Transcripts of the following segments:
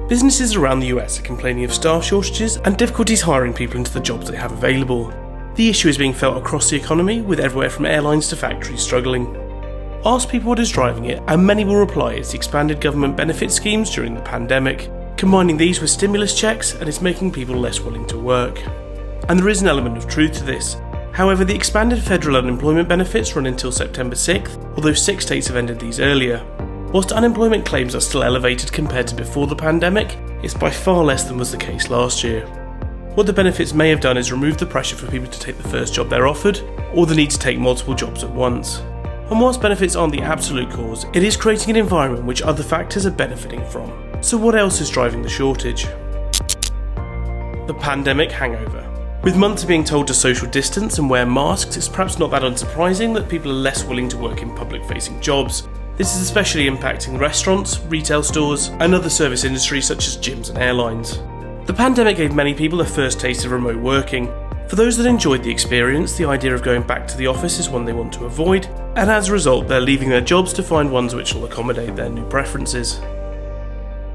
Businesses around the US are complaining of staff shortages and difficulties hiring people into the jobs they have available. The issue is being felt across the economy, with everywhere from airlines to factories struggling. Ask people what is driving it, and many will reply it's the expanded government benefit schemes during the pandemic. Combining these with stimulus checks, and it's making people less willing to work. And there is an element of truth to this. However, the expanded federal unemployment benefits run until September 6th, although 6 states have ended these earlier. Whilst unemployment claims are still elevated compared to before the pandemic, it's by far less than was the case last year. What the benefits may have done is remove the pressure for people to take the first job they're offered, or the need to take multiple jobs at once. And whilst benefits aren't the absolute cause, it is creating an environment which other factors are benefiting from. So what else is driving the shortage? The pandemic hangover. With months being told to social distance and wear masks, it's perhaps not that unsurprising that people are less willing to work in public-facing jobs. This is especially impacting restaurants, retail stores, and other service industries such as gyms and airlines. The pandemic gave many people a first taste of remote working. For those that enjoyed the experience, the idea of going back to the office is one they want to avoid, and as a result they're leaving their jobs to find ones which will accommodate their new preferences.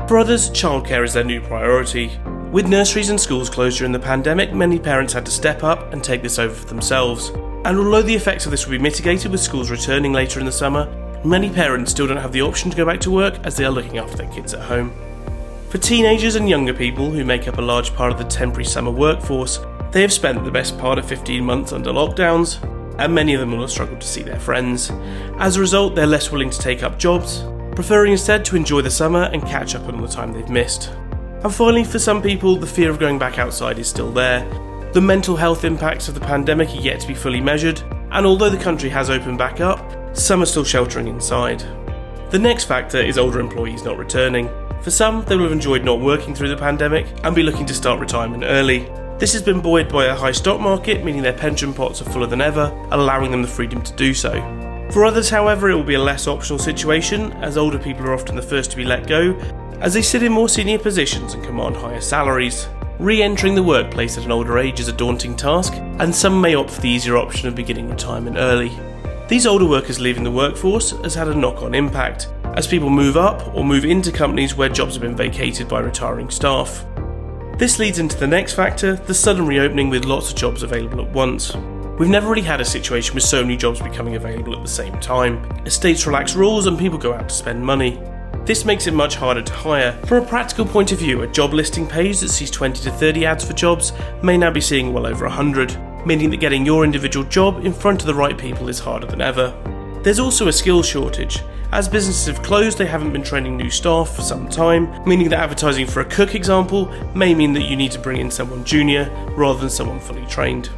For others, childcare is their new priority. With nurseries and schools closed during the pandemic, many parents had to step up and take this over for themselves. And although the effects of this will be mitigated with schools returning later in the summer, many parents still don't have the option to go back to work as they are looking after their kids at home. For teenagers and younger people, who make up a large part of the temporary summer workforce, they have spent the best part of 15 months under lockdowns, and many of them will have struggled to see their friends. As a result, they're less willing to take up jobs, preferring instead to enjoy the summer and catch up on all the time they've missed. And finally, for some people, the fear of going back outside is still there. The mental health impacts of the pandemic are yet to be fully measured, and although the country has opened back up, some are still sheltering inside. The next factor is older employees not returning. For some, they will have enjoyed not working through the pandemic and be looking to start retirement early. This has been buoyed by a high stock market, meaning their pension pots are fuller than ever, allowing them the freedom to do so. For others, however, it will be a less optional situation, as older people are often the first to be let go, as they sit in more senior positions and command higher salaries. Re-entering the workplace at an older age is a daunting task, and some may opt for the easier option of beginning retirement early. These older workers leaving the workforce has had a knock-on impact, as people move up or move into companies where jobs have been vacated by retiring staff. This leads into the next factor, the sudden reopening with lots of jobs available at once. We've never really had a situation with so many jobs becoming available at the same time, as states relax rules and people go out to spend money. This makes it much harder to hire. From a practical point of view, a job listing page that sees 20 to 30 ads for jobs may now be seeing well over 100. Meaning that getting your individual job in front of the right people is harder than ever. There's also a skills shortage. As businesses have closed, they haven't been training new staff for some time, meaning that advertising for a cook example may mean that you need to bring in someone junior rather than someone fully trained.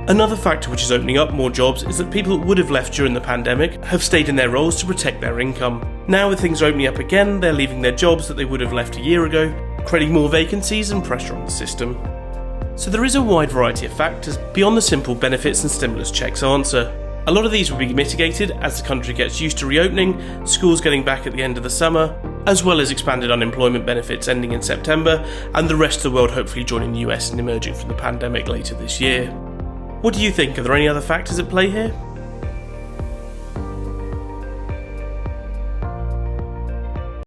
Another factor which is opening up more jobs is that people that would have left during the pandemic have stayed in their roles to protect their income. Now with things opening up again, they're leaving their jobs that they would have left a year ago, creating more vacancies and pressure on the system. So there is a wide variety of factors beyond the simple benefits and stimulus checks answer. A lot of these will be mitigated as the country gets used to reopening, schools getting back at the end of the summer, as well as expanded unemployment benefits ending in September, and the rest of the world hopefully joining the US in emerging from the pandemic later this year. What do you think? Are there any other factors at play here?